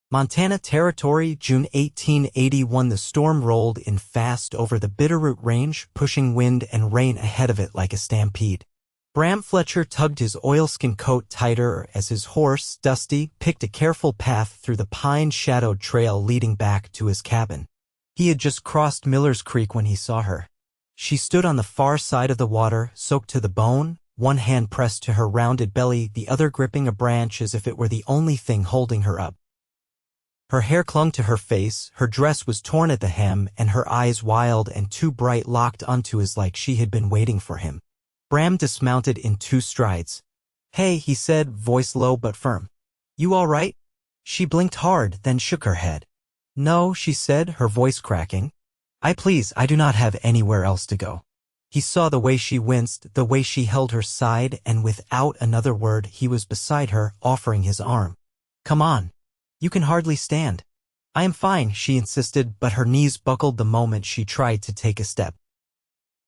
Montana Territory, June 1881. The storm rolled in fast over the Bitterroot Range, pushing wind and rain ahead of it like a stampede. Bram Fletcher tugged his oilskin coat tighter as his horse, Dusty, picked a careful path through the pine-shadowed trail leading back to his cabin. He had just crossed Miller's Creek when he saw her. She stood on the far side of the water, soaked to the bone, one hand pressed to her rounded belly, the other gripping a branch as if it were the only thing holding her up. Her hair clung to her face, her dress was torn at the hem, and her eyes, wild and too bright, locked onto his like she had been waiting for him. Bram dismounted in 2 strides. "Hey," he said, voice low but firm. "You all right?" She blinked hard, then shook her head. "No," she said, her voice cracking. I do not have anywhere else to go." He saw the way she winced, the way she held her side, and without another word he was beside her, offering his arm. "Come on. You can hardly stand." "I am fine," she insisted, but her knees buckled the moment she tried to take a step.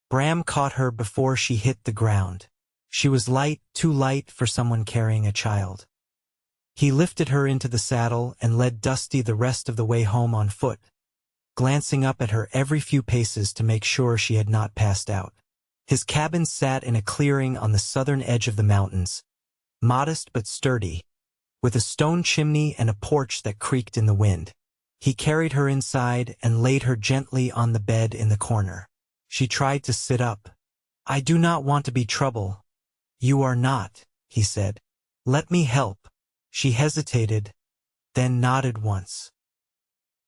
Bram caught her before she hit the ground. She was light, too light for someone carrying a child. He lifted her into the saddle and led Dusty the rest of the way home on foot, glancing up at her every few paces to make sure she had not passed out. His cabin sat in a clearing on the southern edge of the mountains, modest but sturdy, with a stone chimney and a porch that creaked in the wind. He carried her inside and laid her gently on the bed in the corner. She tried to sit up. "I do not want to be trouble." "You are not," he said. "Let me help." She hesitated, then nodded once.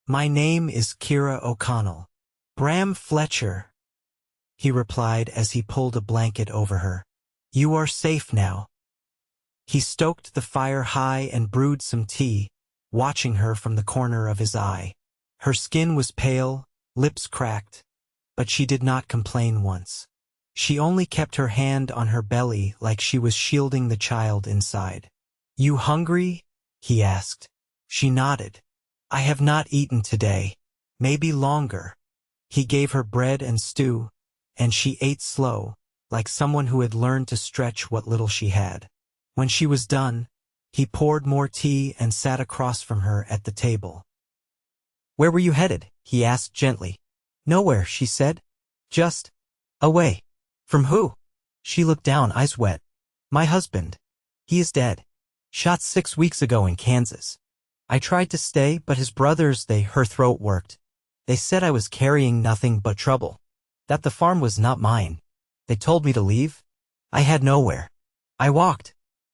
"My name is Keira O'Connel." "Bram Fletcher," he replied as he pulled a blanket over her. "You are safe now." He stoked the fire high and brewed some tea, watching her from the corner of his eye. Her skin was pale, lips cracked, but she did not complain once. She only kept her hand on her belly like she was shielding the child inside. "You hungry?" he asked. She nodded. "I have not eaten today. Maybe longer." He gave her bread and stew, and she ate slow, like someone who had learned to stretch what little she had. When she was done, he poured more tea and sat across from her at the table. "Where were you headed?" he asked gently. "Nowhere," she said. "Just away." "From who?" She looked down, eyes wet. "My husband. He is dead. Shot 6 weeks ago in Kansas. I tried to stay, but his brothers, her throat worked. They said I was carrying nothing but trouble. That the farm was not mine. They told me to leave. I had nowhere. I walked.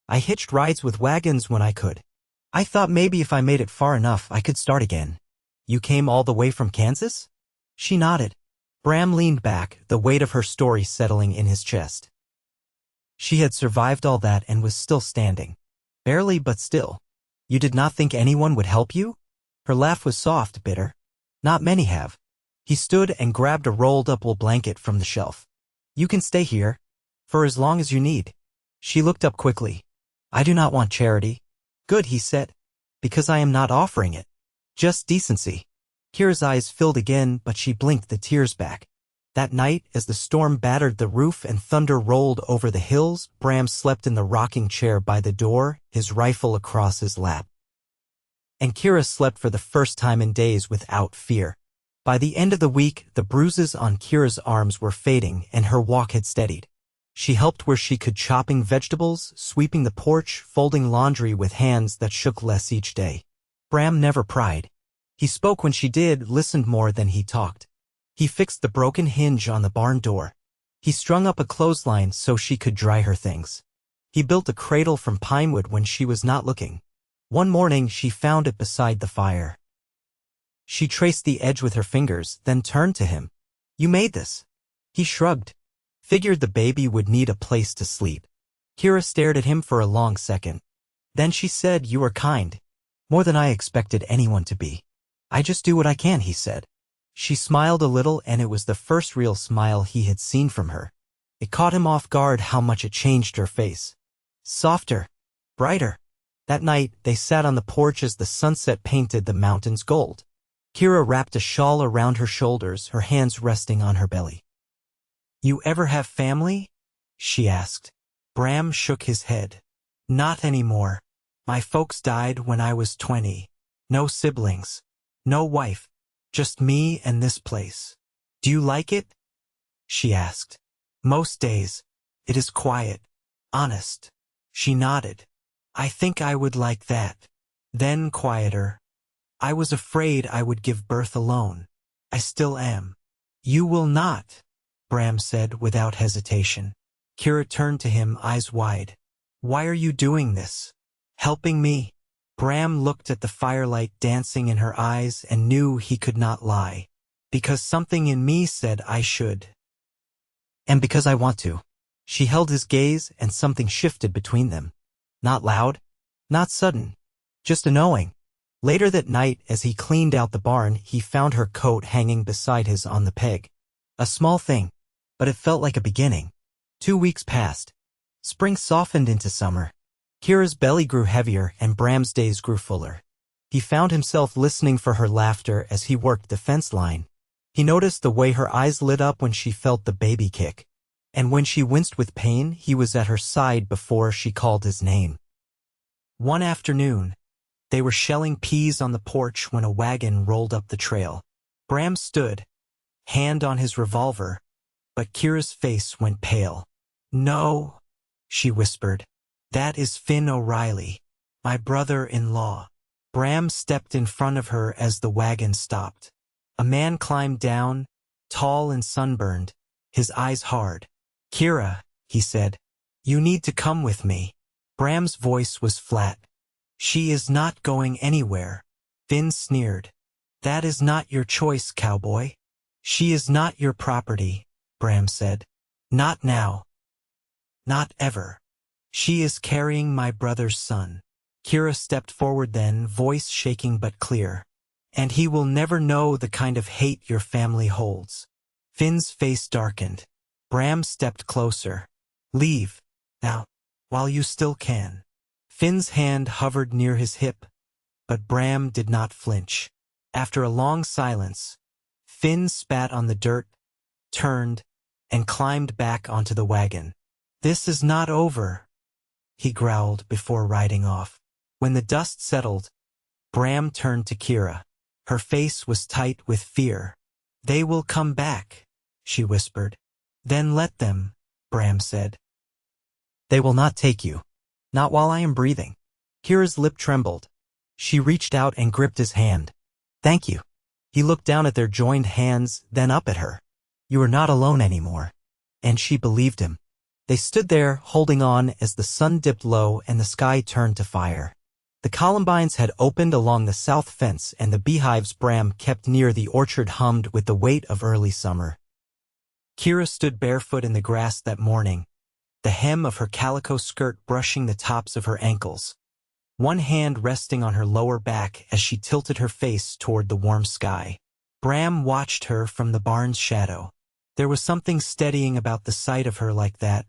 I hitched rides with wagons when I could. I thought maybe if I made it far enough, I could start again." "You came all the way from Kansas?" She nodded. Bram leaned back, the weight of her story settling in his chest. She had survived all that and was still standing. Barely, but still. "You did not think anyone would help you?" Her laugh was soft, bitter. "Not many have." He stood and grabbed a rolled-up wool blanket from the shelf. "You can stay here, for as long as you need." She looked up quickly. "I do not want charity." "Good," he said, "because I am not offering it. Just decency." Kira's eyes filled again, but she blinked the tears back. That night, as the storm battered the roof and thunder rolled over the hills, Bram slept in the rocking chair by the door, his rifle across his lap. And Keira slept for the first time in days without fear. By the end of the week, the bruises on Kira's arms were fading and her walk had steadied. She helped where she could, chopping vegetables, sweeping the porch, folding laundry with hands that shook less each day. Bram never pried. He spoke when she did, listened more than he talked. He fixed the broken hinge on the barn door. He strung up a clothesline so she could dry her things. He built a cradle from pinewood when she was not looking. One morning she found it beside the fire. She traced the edge with her fingers, then turned to him. "You made this." He shrugged. Figured the baby would need a place to sleep. Keira stared at him for a long second. Then she said, "You are kind. More than I expected anyone to be." "I just do what I can," he said. She smiled a little, and it was the first real smile he had seen from her. It caught him off guard how much it changed her face. Softer, brighter. That night, they sat on the porch as the sunset painted the mountains gold. Keira wrapped a shawl around her shoulders, her hands resting on her belly. "You ever have family?" she asked. Bram shook his head. "Not anymore. My folks died when I was 20. No siblings. No wife. Just me and this place. Do you like it? She asked. Most days. It is quiet. Honest. She nodded. I think I would like that. Then quieter. I was afraid I would give birth alone. I still am. You will not, Bram said without hesitation. Keira turned to him, eyes wide. Why are you doing this? Helping me? Bram looked at the firelight dancing in her eyes and knew he could not lie. Because something in me said I should. And because I want to. She held his gaze and something shifted between them. Not loud, not sudden, just a knowing. Later that night, as he cleaned out the barn, he found her coat hanging beside his on the peg. A small thing, but it felt like a beginning. 2 weeks passed. Spring softened into summer. Keira's belly grew heavier and Bram's days grew fuller. He found himself listening for her laughter as he worked the fence line. He noticed the way her eyes lit up when she felt the baby kick. And when she winced with pain, he was at her side before she called his name. One afternoon, they were shelling peas on the porch when a wagon rolled up the trail. Bram stood, hand on his revolver, but Keira's face went pale. No, she whispered. That is Finn O'Reilly, my brother-in-law. Bram stepped in front of her as the wagon stopped. A man climbed down, tall and sunburned, his eyes hard. Keira, he said, you need to come with me. Bram's voice was flat. She is not going anywhere. Finn sneered. That is not your choice, cowboy. She is not your property, Bram said. Not now. Not ever. She is carrying my brother's son. Keira stepped forward then, voice shaking but clear. And he will never know the kind of hate your family holds. Finn's face darkened. Bram stepped closer. Leave, now, while you still can. Finn's hand hovered near his hip, but Bram did not flinch. After a long silence, Finn spat on the dirt, turned, and climbed back onto the wagon. This is not over, he growled before riding off. When the dust settled, Bram turned to Keira. Her face was tight with fear. They will come back, she whispered. Then let them, Bram said. They will not take you. Not while I am breathing. Keira's lip trembled. She reached out and gripped his hand. Thank you. He looked down at their joined hands, then up at her. You are not alone anymore. And she believed him. They stood there, holding on as the sun dipped low and the sky turned to fire. The columbines had opened along the south fence and the beehives Bram kept near the orchard hummed with the weight of early summer. Keira stood barefoot in the grass that morning, the hem of her calico skirt brushing the tops of her ankles, one hand resting on her lower back as she tilted her face toward the warm sky. Bram watched her from the barn's shadow. There was something steadying about the sight of her like that,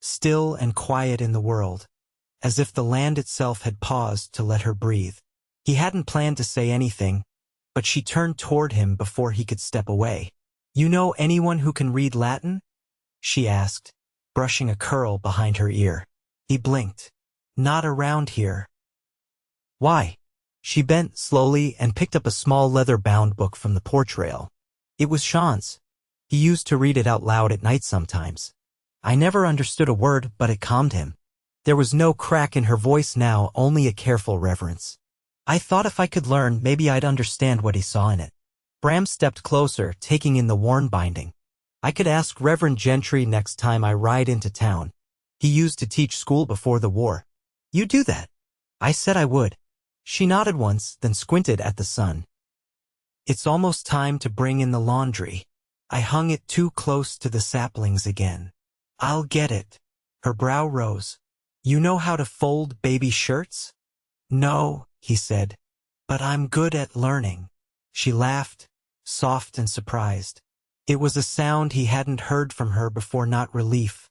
still and quiet in the world, as if the land itself had paused to let her breathe. He hadn't planned to say anything, but she turned toward him before he could step away. You know anyone who can read Latin? She asked, brushing a curl behind her ear. He blinked. Not around here. Why? She bent slowly and picked up a small leather-bound book from the porch rail. It was Sean's. He used to read it out loud at night sometimes. I never understood a word, but it calmed him. There was no crack in her voice now, only a careful reverence. I thought if I could learn, maybe I'd understand what he saw in it. Bram stepped closer, taking in the worn binding. I could ask Reverend Gentry next time I ride into town. He used to teach school before the war. You do that? I said I would. She nodded once, then squinted at the sun. It's almost time to bring in the laundry. I hung it too close to the saplings again. I'll get it. Her brow rose. You know how to fold baby shirts? No, he said, but I'm good at learning. She laughed, soft and surprised. It was a sound he hadn't heard from her before, not relief,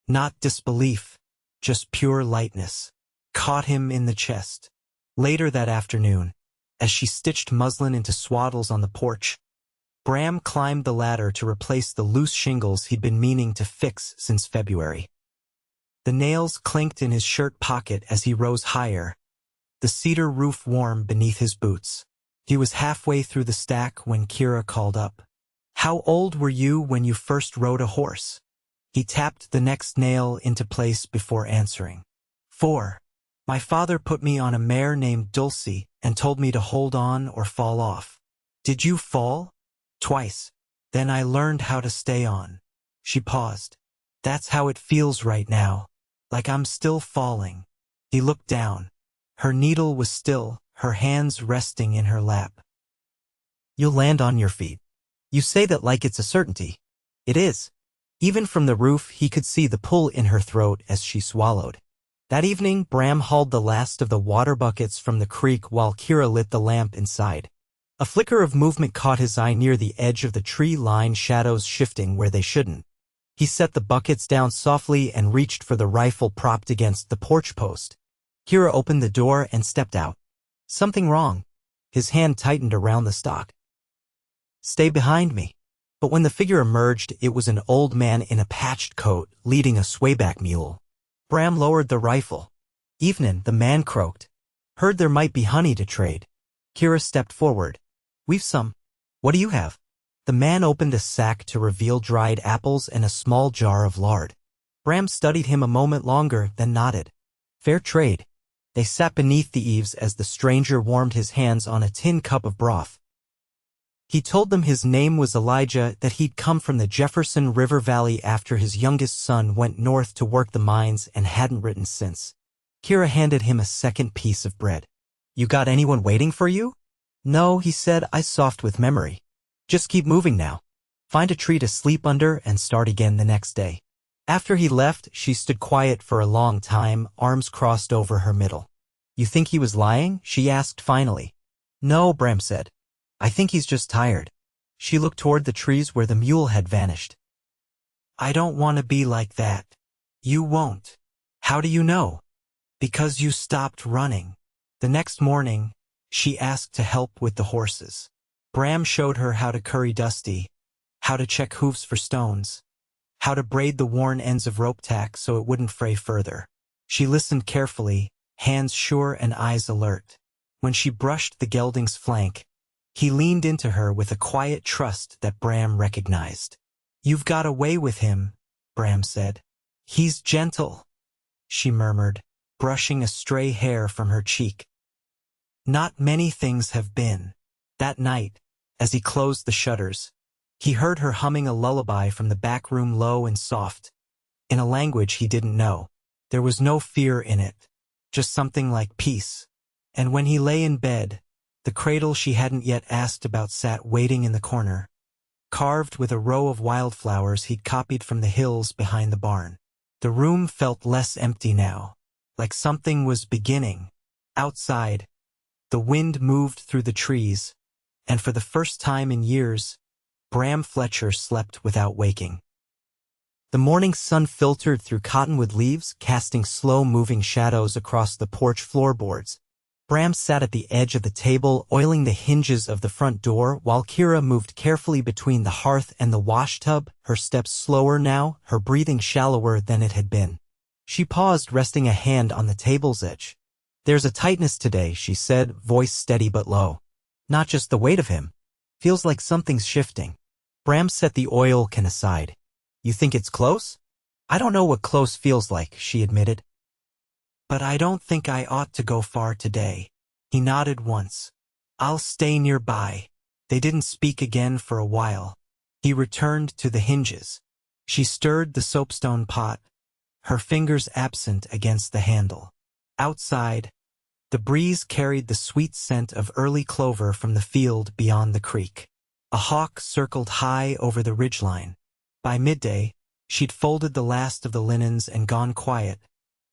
not disbelief, just pure lightness. Caught him in the chest. Later that afternoon, as she stitched muslin into swaddles on the porch, Bram climbed the ladder to replace the loose shingles he'd been meaning to fix since February. The nails clinked in his shirt pocket as he rose higher, the the cedar roof warm beneath his boots. He was halfway through the stack when Keira called up. "How old were you when you first rode a horse?" He tapped the next nail into place before answering. 4. My father put me on a mare named Dulcie and told me to hold on or fall off. Did you fall? Twice. Then I learned how to stay on. She paused. That's how it feels right now. Like I'm still falling. He looked down. Her needle was still, her hands resting in her lap. You'll land on your feet. You say that like it's a certainty. It is. Even from the roof he could see the pull in her throat as she swallowed. That evening, Bram hauled the last of the water buckets from the creek while Keira lit the lamp inside. A flicker of movement caught his eye near the edge of the tree-lined shadows shifting where they shouldn't. He set the buckets down softly and reached for the rifle propped against the porch post. Keira opened the door and stepped out. Something wrong. His hand tightened around the stock. Stay behind me. But when the figure emerged, it was an old man in a patched coat, leading a swayback mule. Bram lowered the rifle. "Evenin'," the man croaked. "Heard there might be honey to trade." Keira stepped forward. "We've some. What do you have?" The man opened a sack to reveal dried apples and a small jar of lard. Bram studied him a moment longer, then nodded. "Fair trade." They sat beneath the eaves as the stranger warmed his hands on a tin cup of broth. He told them his name was Elijah, that he'd come from the Jefferson River Valley after his youngest son went north to work the mines and hadn't written since. Keira handed him a second piece of bread. "You got anyone waiting for you?" "No," he said, "I soft with memory. Just keep moving now. Find a tree to sleep under and start again the next day." After he left, she stood quiet for a long time, arms crossed over her middle. "You think he was lying?" she asked finally. "No," Bram said. "I think he's just tired." She looked toward the trees where the mule had vanished. "I don't want to be like that." "You won't." "How do you know?" "Because you stopped running." The next morning, she asked to help with the horses. Bram showed her how to curry Dusty, how to check hooves for stones, how to braid the worn ends of rope tack so it wouldn't fray further. She listened carefully, hands sure and eyes alert. When she brushed the gelding's flank, he leaned into her with a quiet trust that Bram recognized. "You've got a way with him," Bram said. "He's gentle," she murmured, brushing a stray hair from her cheek. "Not many things have been." That night, as he closed the shutters, he heard her humming a lullaby from the back room low and soft, in a language he didn't know. There was no fear in it, just something like peace. And when he lay in bed, the cradle she hadn't yet asked about sat waiting in the corner, carved with a row of wildflowers he'd copied from the hills behind the barn. The room felt less empty now, like something was beginning. Outside, the wind moved through the trees, and for the first time in years, Bram Fletcher slept without waking. The morning sun filtered through cottonwood leaves, casting slow-moving shadows across the porch floorboards. Bram sat at the edge of the table, oiling the hinges of the front door, while Keira moved carefully between the hearth and the washtub, her steps slower now, her breathing shallower than it had been. She paused, resting a hand on the table's edge. "There's a tightness today," she said, voice steady but low. "Not just the weight of him. Feels like something's shifting." Bram set the oil can aside. "You think it's close?" "I don't know what close feels like," she admitted. "But I don't think I ought to go far today." He nodded once. "I'll stay nearby." They didn't speak again for a while. He returned to the hinges. She stirred the soapstone pot, her fingers absent against the handle. Outside, the breeze carried the sweet scent of early clover from the field beyond the creek. A hawk circled high over the ridgeline. By midday, she'd folded the last of the linens and gone quiet,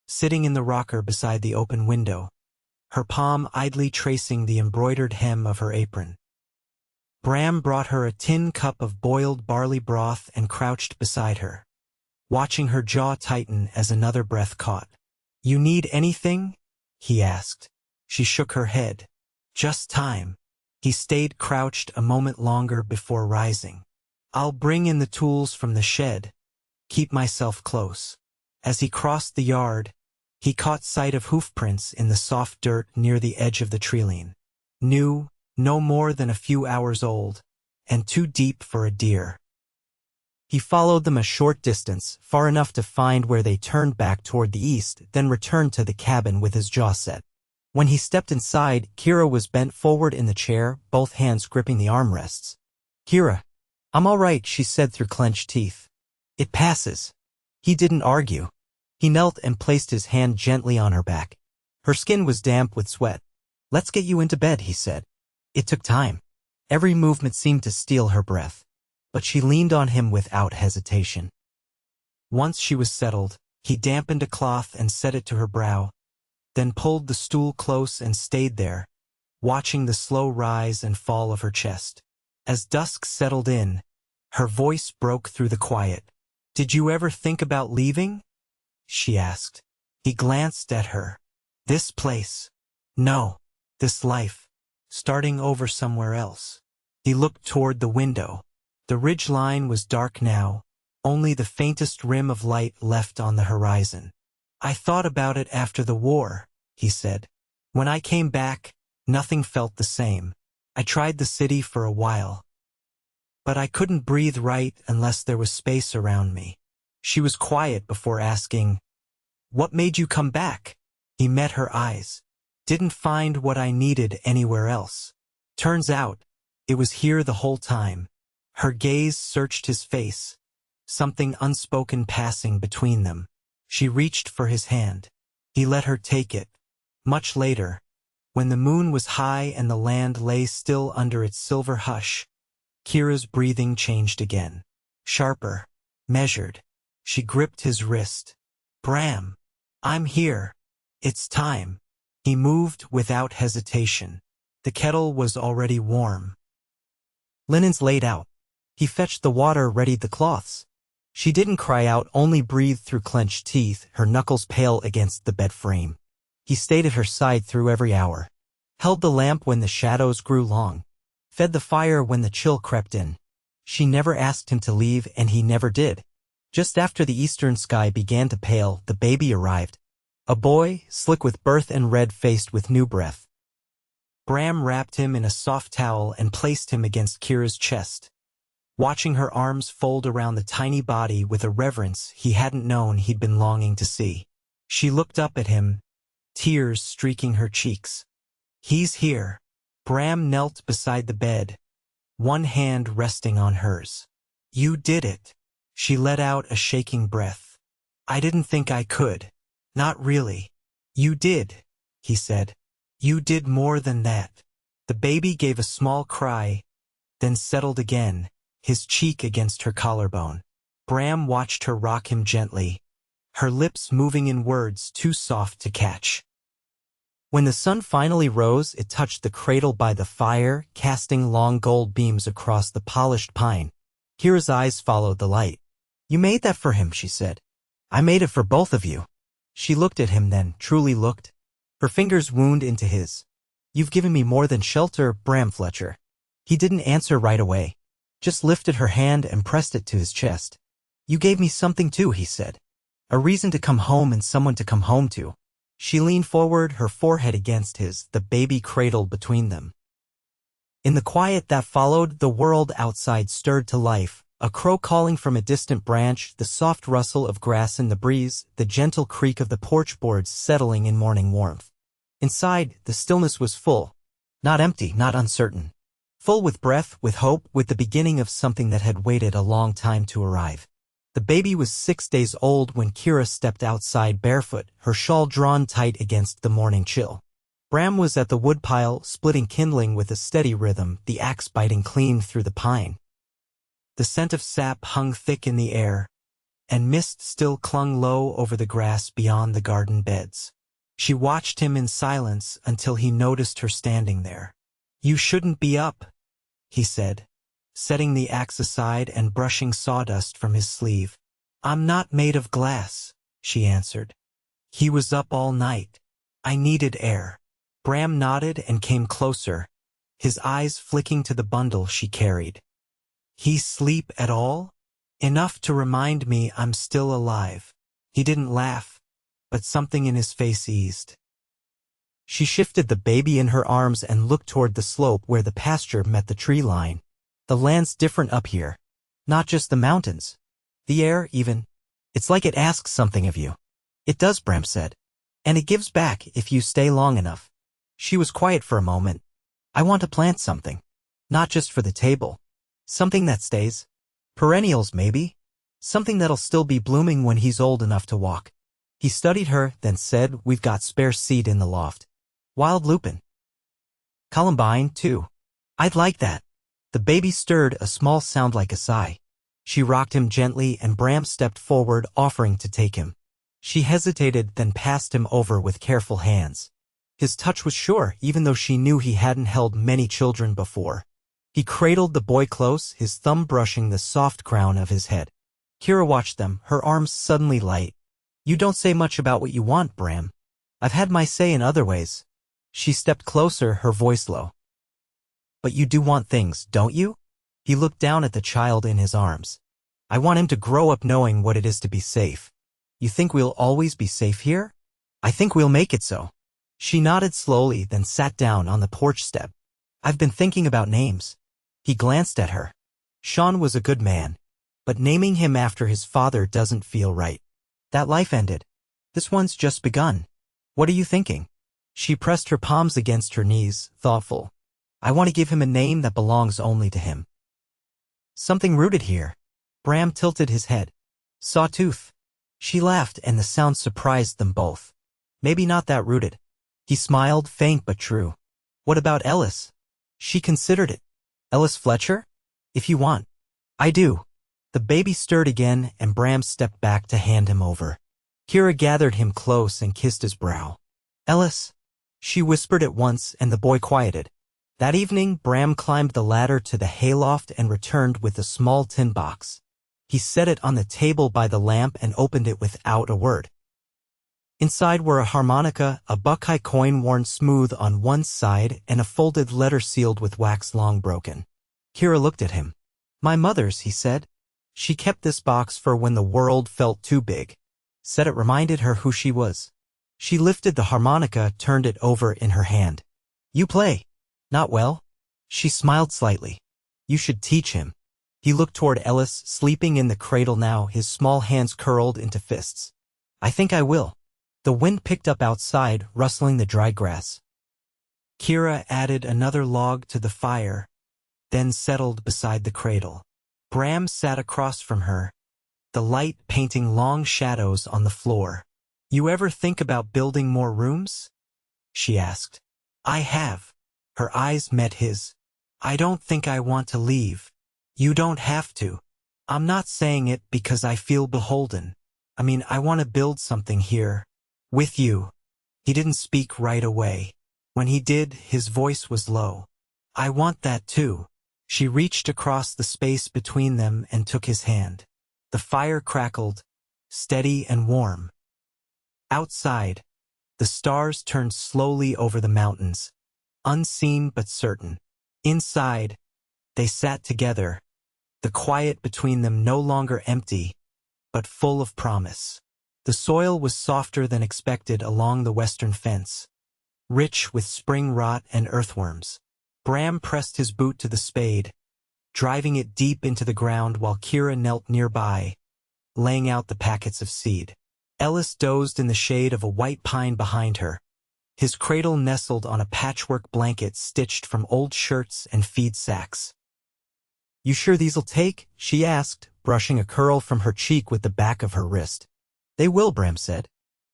sitting in the rocker beside the open window, her palm idly tracing the embroidered hem of her apron. Bram brought her a tin cup of boiled barley broth and crouched beside her, watching her jaw tighten as another breath caught. "You need anything?" he asked. She shook her head. "Just time." He stayed crouched a moment longer before rising. "I'll bring in the tools from the shed. Keep myself close." As he crossed the yard, He caught sight of hoofprints in the soft dirt near the edge of the treeline. New, no more than a few hours old, and too deep for a deer. He followed them a short distance, far enough to find where they turned back toward the east, then returned to the cabin with his jaw set. When he stepped inside, Keira was bent forward in the chair, both hands gripping the armrests. "Keira, I'm all right," she said through clenched teeth. "It passes." He didn't argue. He knelt and placed his hand gently on her back. Her skin was damp with sweat. "Let's get you into bed," he said. It took time. Every movement seemed to steal her breath. But she leaned on him without hesitation. Once she was settled, he dampened a cloth and set it to her brow, then pulled the stool close and stayed there, watching the slow rise and fall of her chest. As dusk settled in, her voice broke through the quiet. "Did you ever think about leaving?" she asked. He glanced at her. "This place. No. This life. Starting over somewhere else." He looked toward the window. The ridge line was dark now, only the faintest rim of light left on the horizon. "I thought about it after the war," he said. "When I came back, nothing felt the same. I tried the city for a while. But I couldn't breathe right unless there was space around me." She was quiet before asking, "What made you come back?" He met her eyes. "Didn't find what I needed anywhere else. Turns out, it was here the whole time." Her gaze searched his face, something unspoken passing between them. She reached for his hand. He let her take it. Much later, when the moon was high and the land lay still under its silver hush, Keira's breathing changed again. Sharper, measured. She gripped his wrist. "Bram, I'm here. It's time." He moved without hesitation. The kettle was already warm. Linens laid out. He fetched the water, readied the cloths. She didn't cry out, only breathed through clenched teeth, her knuckles pale against the bed frame. He stayed at her side through every hour. Held the lamp when the shadows grew long. Fed the fire when the chill crept in. She never asked him to leave, and he never did. Just after the eastern sky began to pale, the baby arrived. A boy, slick with birth and red-faced with new breath. Bram wrapped him in a soft towel and placed him against Keira's chest, watching her arms fold around the tiny body with a reverence he hadn't known he'd been longing to see. She looked up at him, tears streaking her cheeks. "He's here." Bram knelt beside the bed, one hand resting on hers. "You did it." She let out a shaking breath. "I didn't think I could. Not really." "You did," he said. "You did more than that." The baby gave a small cry, then settled again, his cheek against her collarbone. Bram watched her rock him gently, her lips moving in words too soft to catch. When the sun finally rose, it touched the cradle by the fire, casting long gold beams across the polished pine. Keira's eyes followed the light. "You made that for him," she said. "I made it for both of you." She looked at him then, truly looked. Her fingers wound into his. "You've given me more than shelter, Bram Fletcher." He didn't answer right away, just lifted her hand and pressed it to his chest. "You gave me something too," he said. "A reason to come home and someone to come home to." She leaned forward, her forehead against his, the baby cradled between them. In the quiet that followed, the world outside stirred to life. A crow calling from a distant branch, the soft rustle of grass in the breeze, the gentle creak of the porch boards settling in morning warmth. Inside, the stillness was full. Not empty, not uncertain. Full with breath, with hope, with the beginning of something that had waited a long time to arrive. The baby was 6 days old when Keira stepped outside barefoot, her shawl drawn tight against the morning chill. Bram was at the woodpile, splitting kindling with a steady rhythm, the axe biting clean through the pine. The scent of sap hung thick in the air, and mist still clung low over the grass beyond the garden beds. She watched him in silence until he noticed her standing there. "You shouldn't be up," he said, setting the axe aside and brushing sawdust from his sleeve. "I'm not made of glass," she answered. "He was up all night. I needed air." Bram nodded and came closer, his eyes flicking to the bundle she carried. "He sleep at all?" "Enough to remind me I'm still alive." He didn't laugh, but something in his face eased. She shifted the baby in her arms and looked toward the slope where the pasture met the tree line. The land's different up here. Not just the mountains. The air, even. It's like it asks something of you. It does, Bram said. And it gives back if you stay long enough. She was quiet for a moment. I want to plant something. Not just for the table. Something that stays. Perennials, maybe. Something that'll still be blooming when he's old enough to walk. He studied her, then said, we've got spare seed in the loft. Wild lupin. Columbine, too. I'd like that. The baby stirred, a small sound like a sigh. She rocked him gently and Bram stepped forward, offering to take him. She hesitated, then passed him over with careful hands. His touch was sure, even though she knew he hadn't held many children before. He cradled the boy close, his thumb brushing the soft crown of his head. Keira watched them, her arms suddenly light. You don't say much about what you want, Bram. I've had my say in other ways. She stepped closer, her voice low. But you do want things, don't you? He looked down at the child in his arms. I want him to grow up knowing what it is to be safe. You think we'll always be safe here? I think we'll make it so. She nodded slowly, then sat down on the porch step. I've been thinking about names. He glanced at her. Sean was a good man, but naming him after his father doesn't feel right. That life ended. This one's just begun. What are you thinking? She pressed her palms against her knees, thoughtful. I want to give him a name that belongs only to him. Something rooted here. Bram tilted his head. Sawtooth. She laughed and the sound surprised them both. Maybe not that rooted. He smiled, faint but true. What about Ellis? She considered it. Ellis Fletcher? If you want. I do. The baby stirred again and Bram stepped back to hand him over. Keira gathered him close and kissed his brow. Ellis. She whispered at once and the boy quieted. That evening, Bram climbed the ladder to the hayloft and returned with a small tin box. He set it on the table by the lamp and opened it without a word. Inside were a harmonica, a buckeye coin worn smooth on one side, and a folded letter sealed with wax long broken. Keira looked at him. My mother's, he said. She kept this box for when the world felt too big. Said it reminded her who she was. She lifted the harmonica, turned it over in her hand. You play. Not well? She smiled slightly. You should teach him. He looked toward Ellis, sleeping in the cradle now, his small hands curled into fists. I think I will. The wind picked up outside, rustling the dry grass. Keira added another log to the fire, then settled beside the cradle. Bram sat across from her, the light painting long shadows on the floor. You ever think about building more rooms? She asked. I have. Her eyes met his. I don't think I want to leave. You don't have to. I'm not saying it because I feel beholden. I want to build something here. With you. He didn't speak right away. When he did, his voice was low. I want that too. She reached across the space between them and took his hand. The fire crackled, steady and warm. Outside, the stars turned slowly over the mountains, unseen but certain. Inside, they sat together, the quiet between them no longer empty, but full of promise. The soil was softer than expected along the western fence, rich with spring rot and earthworms. Bram pressed his boot to the spade, driving it deep into the ground while Keira knelt nearby, laying out the packets of seed. Ellis dozed in the shade of a white pine behind her, his cradle nestled on a patchwork blanket stitched from old shirts and feed sacks. You sure these'll take? She asked, brushing a curl from her cheek with the back of her wrist. They will, Bram said.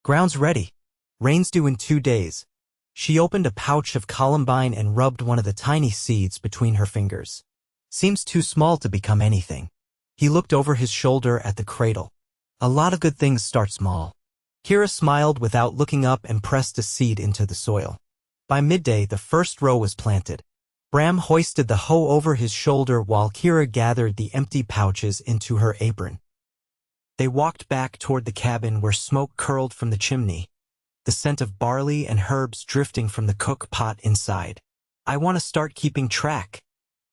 Ground's ready. Rain's due in 2 days. She opened a pouch of columbine and rubbed one of the tiny seeds between her fingers. Seems too small to become anything. He looked over his shoulder at the cradle. A lot of good things start small. Keira smiled without looking up and pressed a seed into the soil. By midday, the first row was planted. Bram hoisted the hoe over his shoulder while Keira gathered the empty pouches into her apron. They walked back toward the cabin where smoke curled from the chimney, the scent of barley and herbs drifting from the cook pot inside. I want to start keeping track,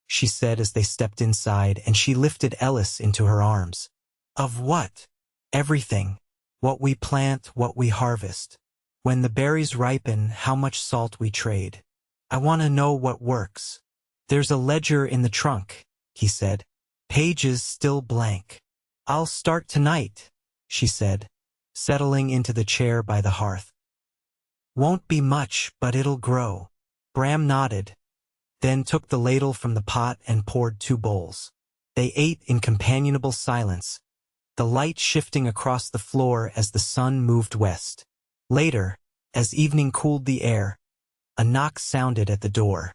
she said as they stepped inside, and she lifted Ellis into her arms. Of what? Everything. What we plant, what we harvest. When the berries ripen, how much salt we trade. I want to know what works. There's a ledger in the trunk, he said. Pages still blank. I'll start tonight, she said, settling into the chair by the hearth. Won't be much, but it'll grow. Bram nodded, then took the ladle from the pot and poured 2 bowls. They ate in companionable silence, the light shifting across the floor as the sun moved west. Later, as evening cooled the air, a knock sounded at the door.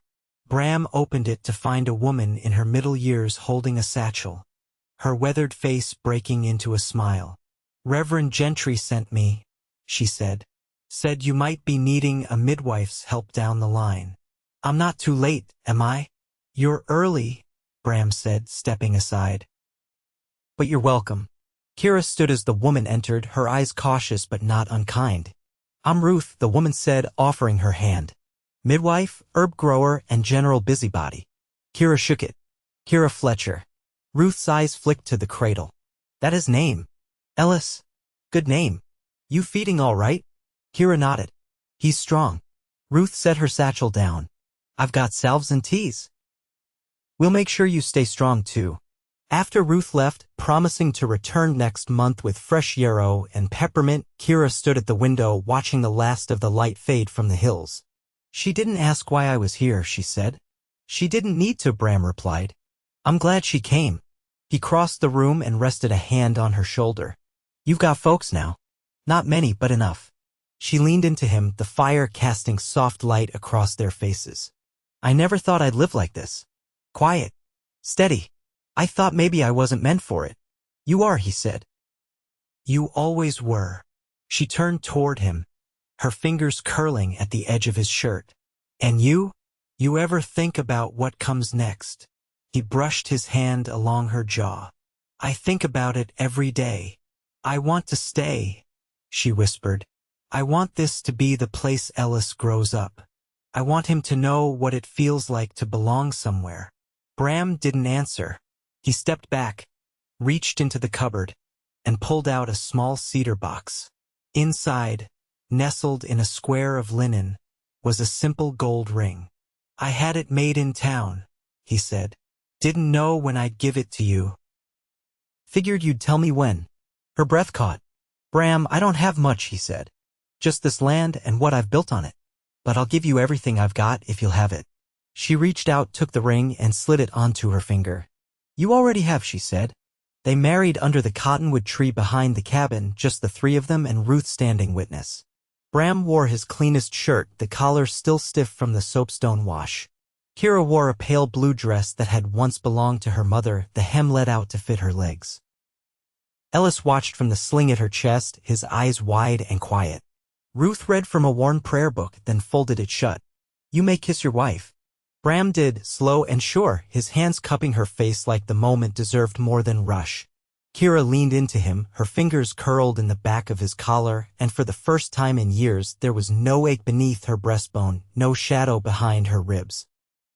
Bram opened it to find a woman in her middle years holding a satchel, her weathered face breaking into a smile. Reverend Gentry sent me, she said. Said you might be needing a midwife's help down the line. I'm not too late, am I? You're early, Bram said, stepping aside. But you're welcome. Keira stood as the woman entered, her eyes cautious but not unkind. I'm Ruth, the woman said, offering her hand. Midwife, herb grower, and general busybody. Keira shook it. Keira Fletcher. Ruth's eyes flicked to the cradle. That his name. Ellis. Good name. You feeding all right? Keira nodded. He's strong. Ruth set her satchel down. I've got salves and teas. We'll make sure you stay strong too. After Ruth left, promising to return next month with fresh yarrow and peppermint, Keira stood at the window watching the last of the light fade from the hills. She didn't ask why I was here, she said. She didn't need to, Bram replied. I'm glad she came. He crossed the room and rested a hand on her shoulder. You've got folks now. Not many, but enough. She leaned into him, the fire casting soft light across their faces. I never thought I'd live like this. Quiet. Steady. I thought maybe I wasn't meant for it. You are, he said. You always were. She turned toward him, her fingers curling at the edge of his shirt. And you? You ever think about what comes next? He brushed his hand along her jaw. I think about it every day. I want to stay, she whispered. I want this to be the place Ellis grows up. I want him to know what it feels like to belong somewhere. Bram didn't answer. He stepped back, reached into the cupboard, and pulled out a small cedar box. Inside, nestled in a square of linen, was a simple gold ring. I had it made in town, he said. Didn't know when I'd give it to you. Figured you'd tell me when. Her breath caught. Bram, I don't have much, he said. Just this land and what I've built on it. But I'll give you everything I've got if you'll have it. She reached out, took the ring, and slid it onto her finger. You already have, she said. They married under the cottonwood tree behind the cabin, just the 3 of them and Ruth standing witness. Bram wore his cleanest shirt, the collar still stiff from the soapstone wash. Keira wore a pale blue dress that had once belonged to her mother, the hem let out to fit her legs. Ellis watched from the sling at her chest, his eyes wide and quiet. Ruth read from a worn prayer book, then folded it shut. You may kiss your wife. Bram did, slow and sure, his hands cupping her face like the moment deserved more than rush. Keira leaned into him, her fingers curled in the back of his collar, and for the first time in years there was no ache beneath her breastbone, no shadow behind her ribs.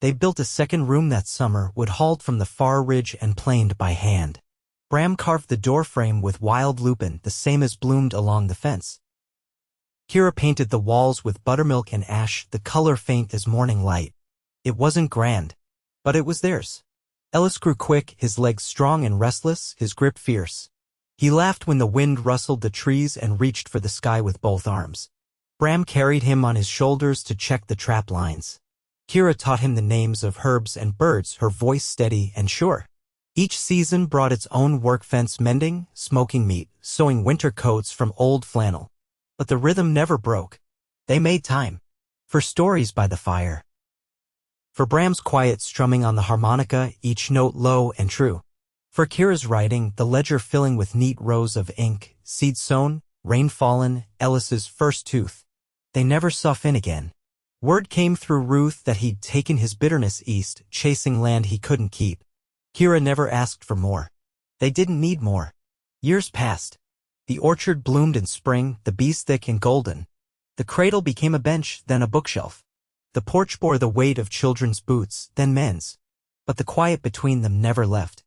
They built a second room that summer, wood hauled from the far ridge and planed by hand. Bram carved the doorframe with wild lupin, the same as bloomed along the fence. Keira painted the walls with buttermilk and ash, the color faint as morning light. It wasn't grand, but it was theirs. Ellis grew quick, his legs strong and restless, his grip fierce. He laughed when the wind rustled the trees and reached for the sky with both arms. Bram carried him on his shoulders to check the trap lines. Keira taught him the names of herbs and birds, her voice steady and sure. Each season brought its own work, fence mending, smoking meat, sewing winter coats from old flannel. But the rhythm never broke. They made time. For stories by the fire. For Bram's quiet strumming on the harmonica, each note low and true. For Keira's writing, the ledger filling with neat rows of ink, seed sown, rain fallen, Ellis's first tooth. They never saw Finn again. Word came through Ruth that he'd taken his bitterness east, chasing land he couldn't keep. Keira never asked for more. They didn't need more. Years passed. The orchard bloomed in spring, the bees thick and golden. The cradle became a bench, then a bookshelf. The porch bore the weight of children's boots, then men's. But the quiet between them never left.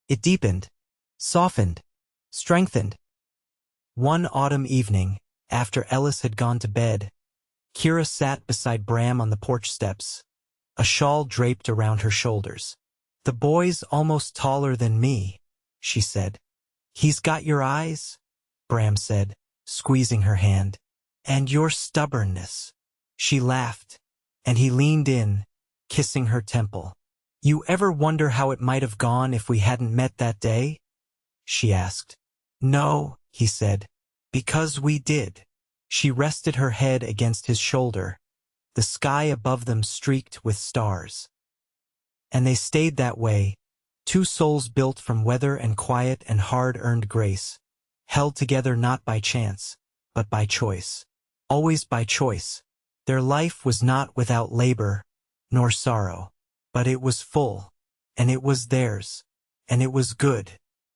It deepened, softened, strengthened. One autumn evening, after Ellis had gone to bed, Keira sat beside Bram on the porch steps, a shawl draped around her shoulders. "The boy's almost taller than me," she said. "He's got your eyes," Bram said, squeezing her hand. "And your stubbornness." She laughed, and he leaned in, kissing her temple. "You ever wonder how it might have gone if we hadn't met that day?" she asked. "No," he said, "because we did." She rested her head against his shoulder, the sky above them streaked with stars. And they stayed that way, two souls built from weather and quiet and hard-earned grace, held together not by chance, but by choice. Always by choice. Their life was not without labor, nor sorrow, but it was full, and it was theirs, and it was good.